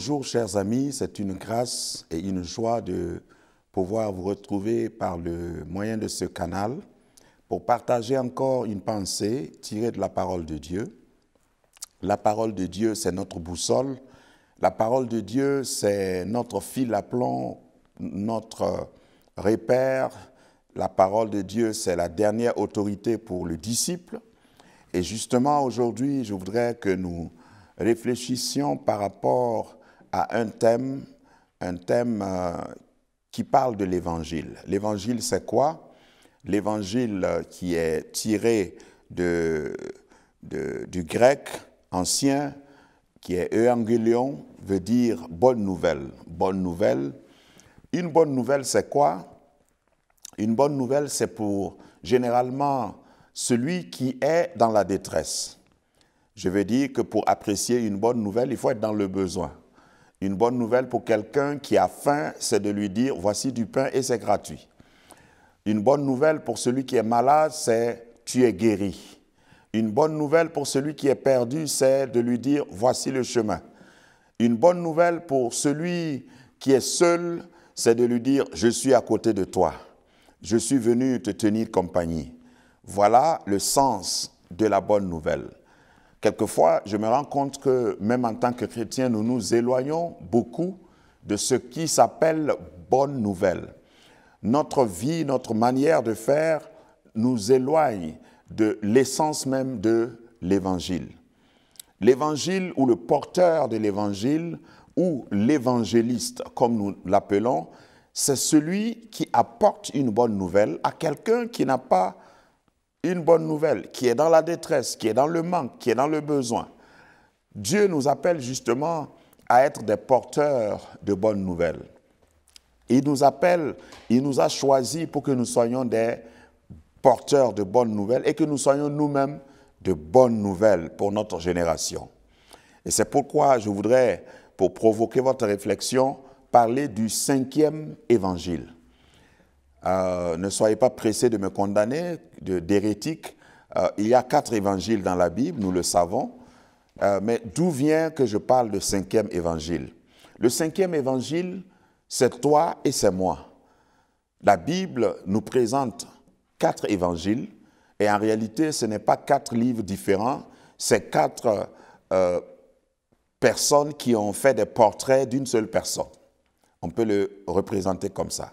Bonjour chers amis, c'est une grâce et une joie de pouvoir vous retrouver par le moyen de ce canal pour partager encore une pensée tirée de la parole de Dieu. La parole de Dieu, c'est notre boussole. La parole de Dieu, c'est notre fil à plomb, notre repère. La parole de Dieu, c'est la dernière autorité pour le disciple. Et justement, aujourd'hui, je voudrais que nous réfléchissions par rapport à un thème qui parle de l'Évangile. L'Évangile, c'est quoi? L'Évangile qui est tiré du grec ancien, qui est euangelion, veut dire bonne nouvelle. Bonne nouvelle. Une bonne nouvelle, c'est quoi? Une bonne nouvelle, c'est pour généralement celui qui est dans la détresse. Je veux dire que pour apprécier une bonne nouvelle, il faut être dans le besoin. Une bonne nouvelle pour quelqu'un qui a faim, c'est de lui dire « voici du pain et c'est gratuit ». Une bonne nouvelle pour celui qui est malade, c'est « tu es guéri ». Une bonne nouvelle pour celui qui est perdu, c'est de lui dire « voici le chemin ». Une bonne nouvelle pour celui qui est seul, c'est de lui dire « je suis à côté de toi, je suis venu te tenir compagnie ». Voilà le sens de la bonne nouvelle. Quelquefois, je me rends compte que même en tant que chrétien, nous nous éloignons beaucoup de ce qui s'appelle bonne nouvelle. Notre vie, notre manière de faire nous éloigne de l'essence même de l'Évangile. L'Évangile ou le porteur de l'Évangile ou l'évangéliste, comme nous l'appelons, c'est celui qui apporte une bonne nouvelle à quelqu'un qui n'a pas une bonne nouvelle, qui est dans la détresse, qui est dans le manque, qui est dans le besoin. Dieu nous appelle justement à être des porteurs de bonnes nouvelles. Il nous appelle, il nous a choisis pour que nous soyons des porteurs de bonnes nouvelles et que nous soyons nous-mêmes de bonnes nouvelles pour notre génération. Et c'est pourquoi je voudrais, pour provoquer votre réflexion, parler du 5e évangile. Ne soyez pas pressés de me condamner d'hérétique. Il y a 4 évangiles dans la Bible, nous le savons. Mais d'où vient que je parle de 5e évangile? Le 5e évangile, c'est toi et c'est moi. La Bible nous présente 4 évangiles et en réalité, ce n'est pas 4 livres différents, c'est 4 personnes qui ont fait des portraits d'une seule personne. On peut le représenter comme ça.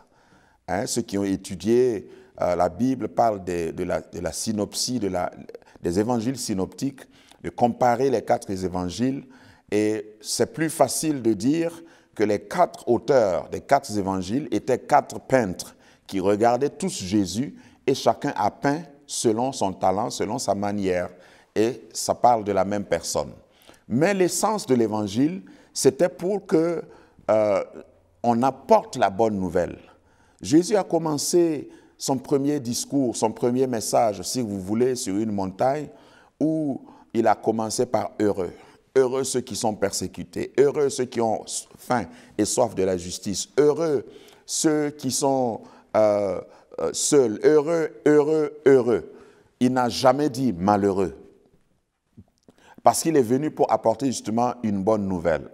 Ceux qui ont étudié la Bible parlent de la synopsie, des évangiles synoptiques, de comparer les 4 évangiles. Et c'est plus facile de dire que les 4 auteurs des 4 évangiles étaient 4 peintres qui regardaient tous Jésus et chacun a peint selon son talent, selon sa manière. Et ça parle de la même personne. Mais l'essence de l'évangile, c'était pour que on apporte la bonne nouvelle. Jésus a commencé son premier discours, son premier message, si vous voulez, sur une montagne, où il a commencé par « heureux ». Heureux ceux qui sont persécutés, heureux ceux qui ont faim et soif de la justice, heureux ceux qui sont seuls, heureux, heureux, heureux. Il n'a jamais dit « malheureux », parce qu'il est venu pour apporter justement une bonne nouvelle.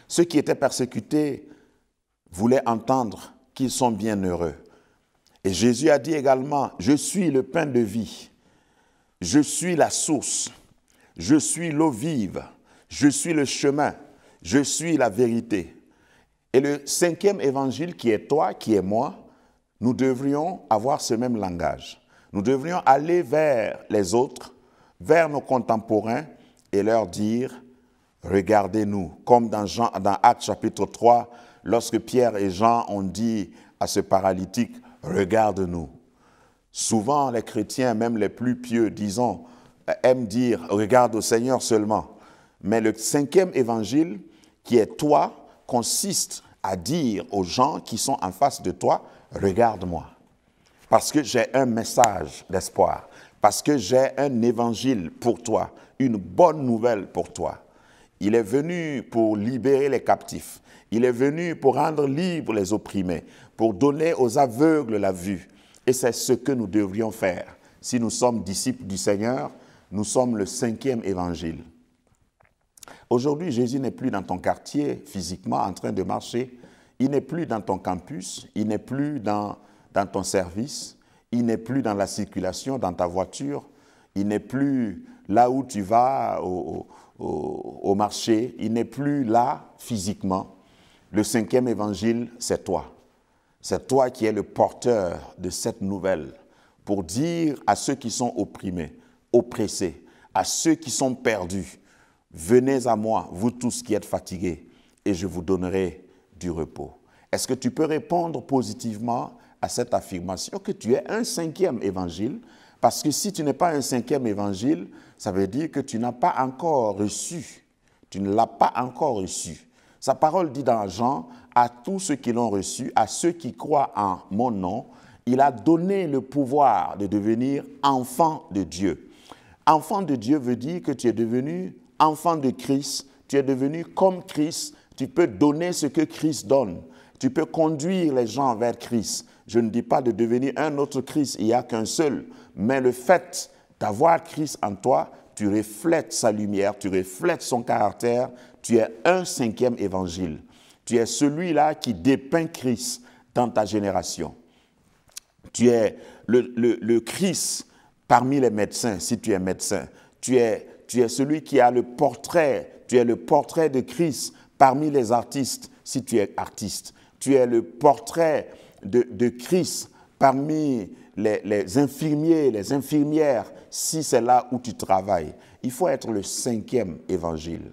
Ceux qui étaient persécutés voulaient entendre qu'ils sont bien heureux. Et Jésus a dit également, « Je suis le pain de vie, je suis la source, je suis l'eau vive, je suis le chemin, je suis la vérité. » Et le 5e évangile qui est toi, qui est moi, nous devrions avoir ce même langage. Nous devrions aller vers les autres, vers nos contemporains et leur dire, « Regardez-nous », comme dans Actes chapitre 3, lorsque Pierre et Jean ont dit à ce paralytique, « Regarde-nous ». Souvent, les chrétiens, même les plus pieux, disons, aiment dire « Regarde au Seigneur seulement ». Mais le 5e évangile, qui est toi, consiste à dire aux gens qui sont en face de toi, « Regarde-moi ». Parce que j'ai un message d'espoir, parce que j'ai un évangile pour toi, une bonne nouvelle pour toi. Il est venu pour libérer les captifs. Il est venu pour rendre libres les opprimés, pour donner aux aveugles la vue. Et c'est ce que nous devrions faire. Si nous sommes disciples du Seigneur, nous sommes le 5e évangile. Aujourd'hui, Jésus n'est plus dans ton quartier physiquement en train de marcher. Il n'est plus dans ton campus. Il n'est plus dans ton service. Il n'est plus dans la circulation, dans ta voiture. Il n'est plus là où tu vas au marché. Il n'est plus là physiquement. Le 5e évangile, c'est toi. C'est toi qui es le porteur de cette nouvelle pour dire à ceux qui sont opprimés, oppressés, à ceux qui sont perdus, venez à moi, vous tous qui êtes fatigués, et je vous donnerai du repos. Est-ce que tu peux répondre positivement à cette affirmation que tu es un 5e évangile? Parce que si tu n'es pas un 5e évangile, ça veut dire que tu n'as pas encore reçu. Tu ne l'as pas encore reçu. Sa parole dit dans Jean, à tous ceux qui l'ont reçu, à ceux qui croient en mon nom, il a donné le pouvoir de devenir enfant de Dieu. Enfant de Dieu veut dire que tu es devenu enfant de Christ, tu es devenu comme Christ, tu peux donner ce que Christ donne. Tu peux conduire les gens vers Christ. Je ne dis pas de devenir un autre Christ, il n'y a qu'un seul. Mais le fait d'avoir Christ en toi, tu reflètes sa lumière, tu reflètes son caractère, tu es un 5e évangile. Tu es celui-là qui dépeint Christ dans ta génération. Tu es le Christ parmi les médecins, si tu es médecin. Tu es celui qui a le portrait, tu es le portrait de Christ parmi les artistes, si tu es artiste. Tu es le portrait de Christ parmi les infirmiers, les infirmières, si c'est là où tu travailles. Il faut être le 5e évangile.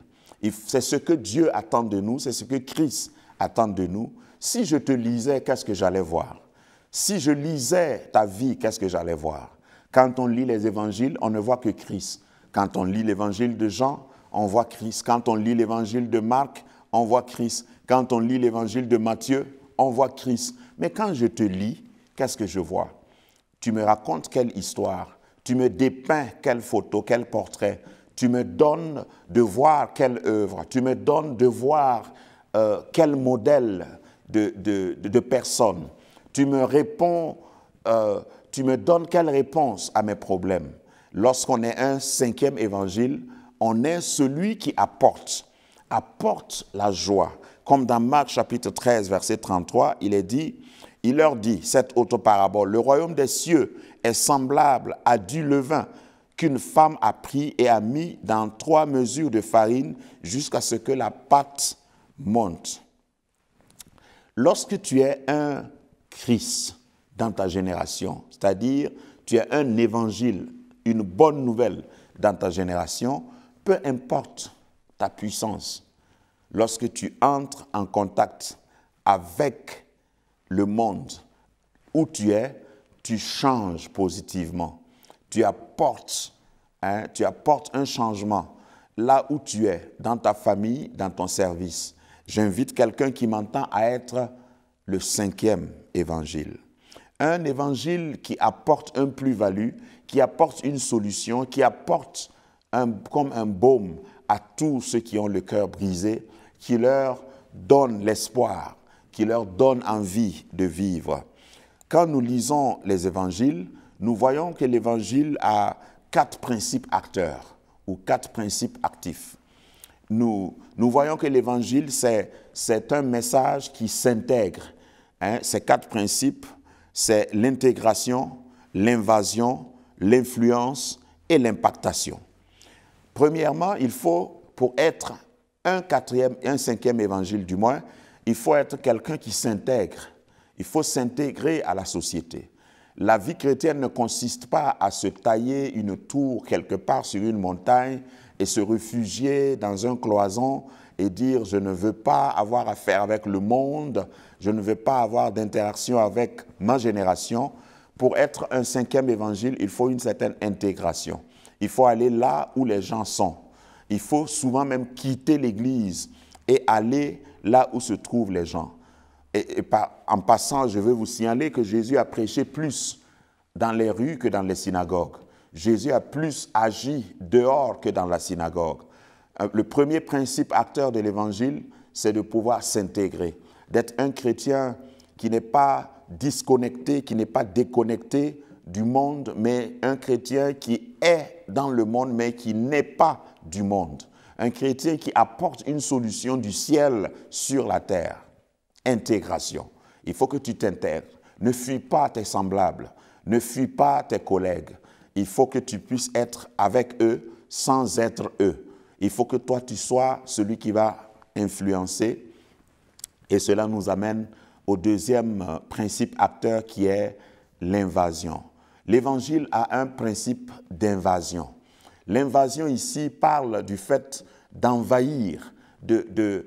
C'est ce que Dieu attend de nous, c'est ce que Christ attend de nous. Si je te lisais, qu'est-ce que j'allais voir? Si je lisais ta vie, qu'est-ce que j'allais voir? Quand on lit les évangiles, on ne voit que Christ. Quand on lit l'évangile de Jean, on voit Christ. Quand on lit l'évangile de Marc, on voit Christ. Quand on lit l'évangile de Matthieu, on voit Christ. Mais quand je te lis, qu'est-ce que je vois? Tu me racontes quelle histoire? Tu me dépeins quelle photo, quel portrait? Tu me donnes de voir quelle œuvre? Tu me donnes de voir quel modèle de personne? Tu me réponds, tu me donnes quelle réponse à mes problèmes? Lorsqu'on est un 5e évangile, on est celui qui apporte la joie. Comme dans Marc chapitre 13, verset 33, il est dit, il leur dit, cette autre parabole, le royaume des cieux est semblable à du levain qu'une femme a pris et a mis dans 3 mesures de farine jusqu'à ce que la pâte monte. Lorsque tu es un Christ dans ta génération, c'est-à-dire tu es un évangile, une bonne nouvelle dans ta génération, peu importe ta puissance, lorsque tu entres en contact avec le monde où tu es, tu changes positivement. Tu apportes un changement là où tu es, dans ta famille, dans ton service. J'invite quelqu'un qui m'entend à être le 5e évangile. Un évangile qui apporte un plus-value, qui apporte une solution, qui apporte comme un baume à tous ceux qui ont le cœur brisé, qui leur donne l'espoir, qui leur donne envie de vivre. Quand nous lisons les évangiles, nous voyons que l'évangile a 4 principes acteurs ou 4 principes actifs. Nous voyons que l'évangile, c'est un message qui s'intègre. Ces 4 principes, c'est l'intégration, l'invasion, l'influence et l'impactation. Premièrement, il faut, pour être un 5e évangile du moins, il faut être quelqu'un qui s'intègre. Il faut s'intégrer à la société. La vie chrétienne ne consiste pas à se tailler une tour quelque part sur une montagne et se réfugier dans un cloison et dire « je ne veux pas avoir affaire avec le monde, je ne veux pas avoir d'interaction avec ma génération ». Pour être un 5e évangile, il faut une certaine intégration. Il faut aller là où les gens sont. Il faut souvent même quitter l'église et aller là où se trouvent les gens. En passant, je veux vous signaler que Jésus a prêché plus dans les rues que dans les synagogues. Jésus a plus agi dehors que dans la synagogue. Le premier principe acteur de l'évangile, c'est de pouvoir s'intégrer, d'être un chrétien qui n'est pas disconnecté, qui n'est pas déconnecté du monde, mais un chrétien qui est dans le monde, mais qui n'est pas du monde. un chrétien qui apporte une solution du ciel sur la terre. Intégration. Il faut que tu t'intègres. Ne fuis pas tes semblables. Ne fuis pas tes collègues. Il faut que tu puisses être avec eux sans être eux. Il faut que toi, tu sois celui qui va influencer. Et cela nous amène au deuxième principe acteur qui est l'invasion. L'Évangile a un principe d'invasion. L'invasion ici parle du fait d'envahir, de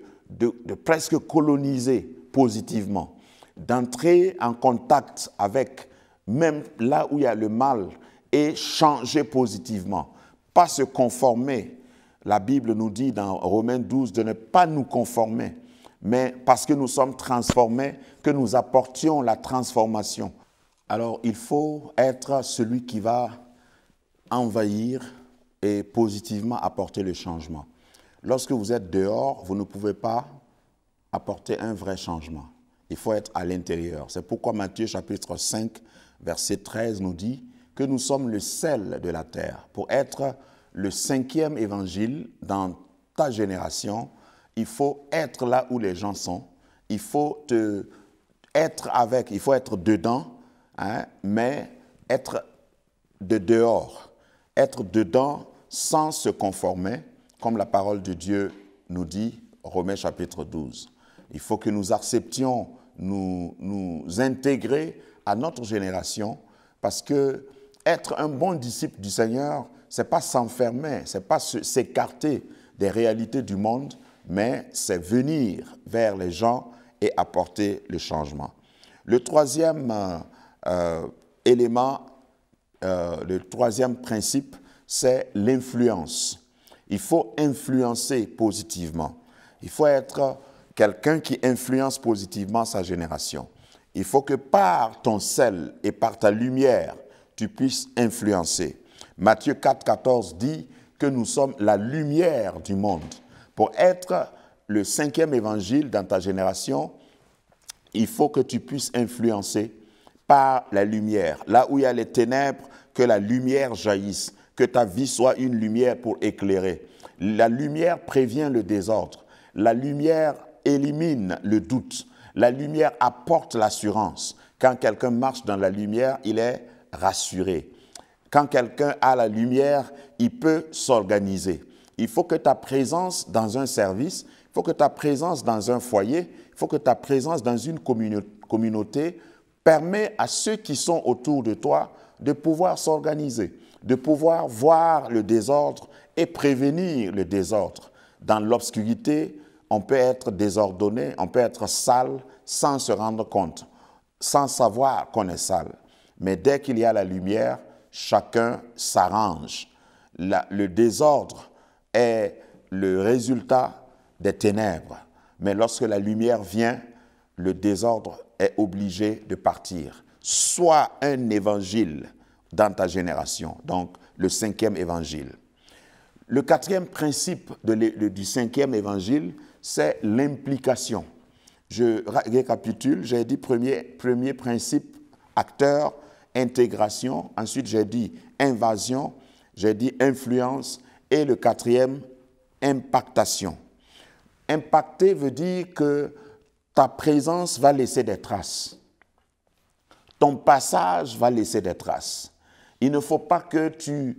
presque coloniser positivement, d'entrer en contact avec même là où il y a le mal et changer positivement, pas se conformer. La Bible nous dit dans Romains 12 de ne pas nous conformer, mais parce que nous sommes transformés, que nous apportions la transformation. Alors, il faut être celui qui va envahir et positivement apporter le changement. Lorsque vous êtes dehors, vous ne pouvez pas apporter un vrai changement. Il faut être à l'intérieur. C'est pourquoi Matthieu chapitre 5, verset 13 nous dit que nous sommes le sel de la terre. Pour être le 5e évangile dans ta génération, il faut être là où les gens sont. Il faut être avec, il faut être dedans, hein, mais être de dehors. Être dedans sans se conformer, comme la parole de Dieu nous dit, Romains chapitre 12. Il faut que nous acceptions nous intégrer à notre génération, parce que être un bon disciple du Seigneur, ce n'est pas s'enfermer, ce n'est pas s'écarter des réalités du monde, mais c'est venir vers les gens et apporter le changement. Le troisième élément, le troisième principe, c'est l'influence. Il faut influencer positivement. Il faut être quelqu'un qui influence positivement sa génération. Il faut que par ton sel et par ta lumière, tu puisses influencer. Matthieu 4, 14 dit que nous sommes la lumière du monde. Pour être le 5e évangile dans ta génération, il faut que tu puisses influencer par la lumière. Là où il y a les ténèbres, que la lumière jaillisse, que ta vie soit une lumière pour éclairer. La lumière prévient le désordre. La lumière élimine le doute. La lumière apporte l'assurance. Quand quelqu'un marche dans la lumière, il est rassuré. Quand quelqu'un a la lumière, il peut s'organiser. Il faut que ta présence dans un service, il faut que ta présence dans un foyer, il faut que ta présence dans une communauté permet à ceux qui sont autour de toi de pouvoir s'organiser, de pouvoir voir le désordre et prévenir le désordre. Dans l'obscurité, on peut être désordonné, on peut être sale sans se rendre compte, sans savoir qu'on est sale. Mais dès qu'il y a la lumière, chacun s'arrange. Le désordre est le résultat des ténèbres. Mais lorsque la lumière vient, le désordre est obligé de partir. Sois un évangile dans ta génération, donc le 5e évangile. Le 4e principe du 5e évangile, c'est l'implication. Je récapitule, j'ai dit premier principe, acteur, intégration, ensuite j'ai dit invasion, j'ai dit influence, et le 4e, impactation. Impacter veut dire que ta présence va laisser des traces. Ton passage va laisser des traces. Il ne faut pas que tu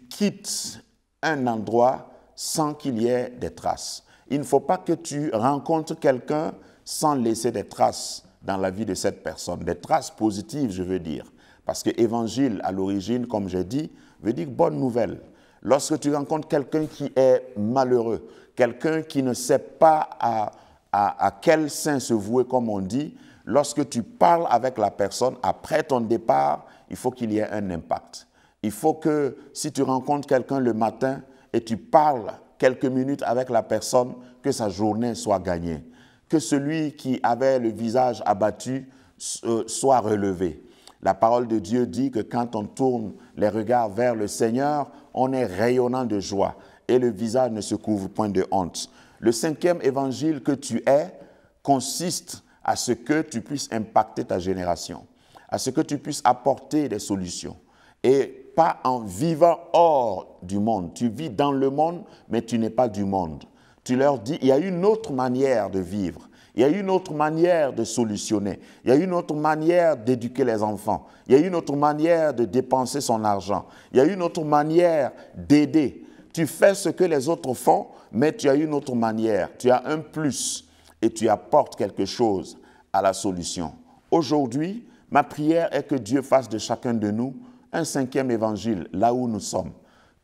quittes un endroit sans qu'il y ait des traces. Il ne faut pas que tu rencontres quelqu'un sans laisser des traces dans la vie de cette personne. Des traces positives, je veux dire. Parce que évangile, à l'origine, comme j'ai dit, veut dire bonne nouvelle. Lorsque tu rencontres quelqu'un qui est malheureux, quelqu'un qui ne sait pas à quel saint se vouer, comme on dit, lorsque tu parles avec la personne, après ton départ, il faut qu'il y ait un impact. Il faut que si tu rencontres quelqu'un le matin et tu parles quelques minutes avec la personne, que sa journée soit gagnée. Que celui qui avait le visage abattu soit relevé. La parole de Dieu dit que quand on tourne les regards vers le Seigneur, on est rayonnant de joie et le visage ne se couvre point de honte. Le 5e évangile que tu es consiste à ce que tu puisses impacter ta génération, à ce que tu puisses apporter des solutions. Et pas en vivant hors du monde. Tu vis dans le monde, mais tu n'es pas du monde. Tu leur dis, il y a une autre manière de vivre. Il y a une autre manière de solutionner. Il y a une autre manière d'éduquer les enfants. Il y a une autre manière de dépenser son argent. Il y a une autre manière d'aider. Tu fais ce que les autres font, mais tu as une autre manière. Tu as un plus et tu apportes quelque chose à la solution. Aujourd'hui, ma prière est que Dieu fasse de chacun de nous un 5e évangile, là où nous sommes.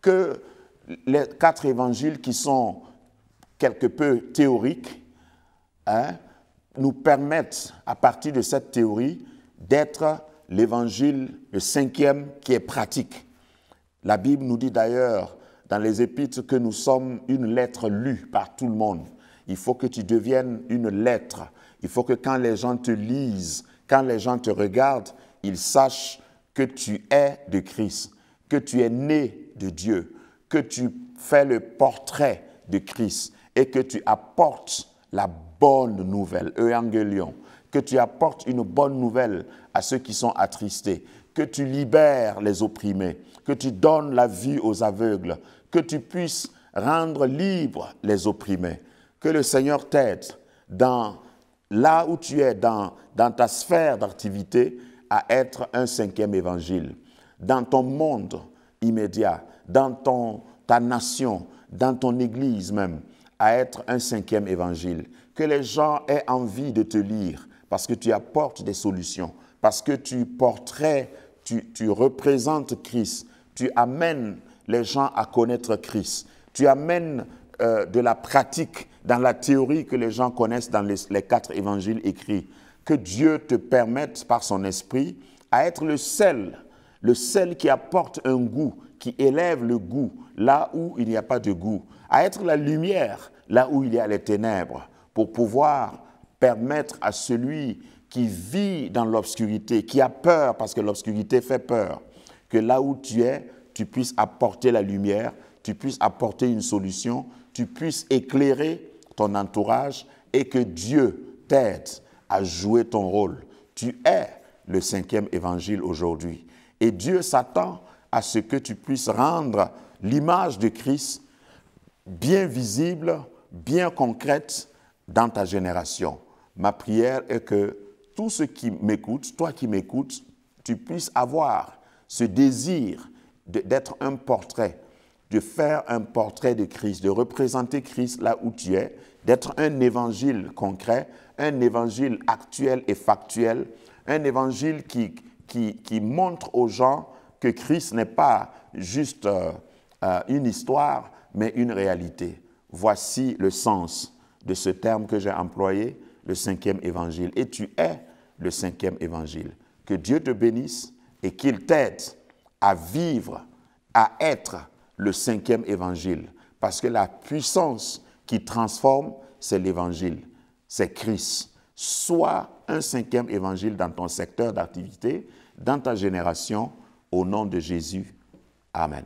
Que les 4 évangiles qui sont quelque peu théoriques, nous permettent, à partir de cette théorie, d'être l'évangile, le 5e, qui est pratique. La Bible nous dit d'ailleurs, dans les Épîtres, que nous sommes une lettre lue par tout le monde. Il faut que tu deviennes une lettre. Il faut que quand les gens te lisent, quand les gens te regardent, ils sachent que tu es de Christ, que tu es né de Dieu, que tu fais le portrait de Christ et que tu apportes la bonne nouvelle, Evangelion, que tu apportes une bonne nouvelle à ceux qui sont attristés, que tu libères les opprimés, que tu donnes la vue aux aveugles, que tu puisses rendre libres les opprimés, que le Seigneur t'aide là où tu es, dans ta sphère d'activité, à être un 5e évangile, dans ton monde immédiat, dans ta nation, dans ton église même, à être un 5e évangile. Que les gens aient envie de te lire parce que tu apportes des solutions, parce que tu représentes Christ, tu amènes les gens à connaître Christ, tu amènes de la pratique dans la théorie que les gens connaissent dans les 4 évangiles écrits. Que Dieu te permette par son esprit à être le sel qui apporte un goût, qui élève le goût là où il n'y a pas de goût, à être la lumière là où il y a les ténèbres, pour pouvoir permettre à celui qui vit dans l'obscurité, qui a peur parce que l'obscurité fait peur, que là où tu es, tu puisses apporter la lumière, tu puisses apporter une solution, tu puisses éclairer ton entourage et que Dieu t'aide à jouer ton rôle. Tu es le 5e évangile aujourd'hui. Et Dieu s'attend à ce que tu puisses rendre l'image de Christ bien visible, bien concrète dans ta génération. Ma prière est que tous ceux qui m'écoutent, toi qui m'écoutes, tu puisses avoir ce désir d'être un portrait, de faire un portrait de Christ, de représenter Christ là où tu es, d'être un évangile concret, un évangile actuel et factuel, un évangile qui montre aux gens que Christ n'est pas juste une histoire, mais une réalité. Voici le sens de ce terme que j'ai employé, le 5e évangile. Et tu es le 5e évangile. Que Dieu te bénisse et qu'il t'aide à vivre, à être le 5e évangile. Parce que la puissance qui transforme, c'est l'évangile, c'est Christ. Sois un 5e évangile dans ton secteur d'activité, dans ta génération, au nom de Jésus. Amen.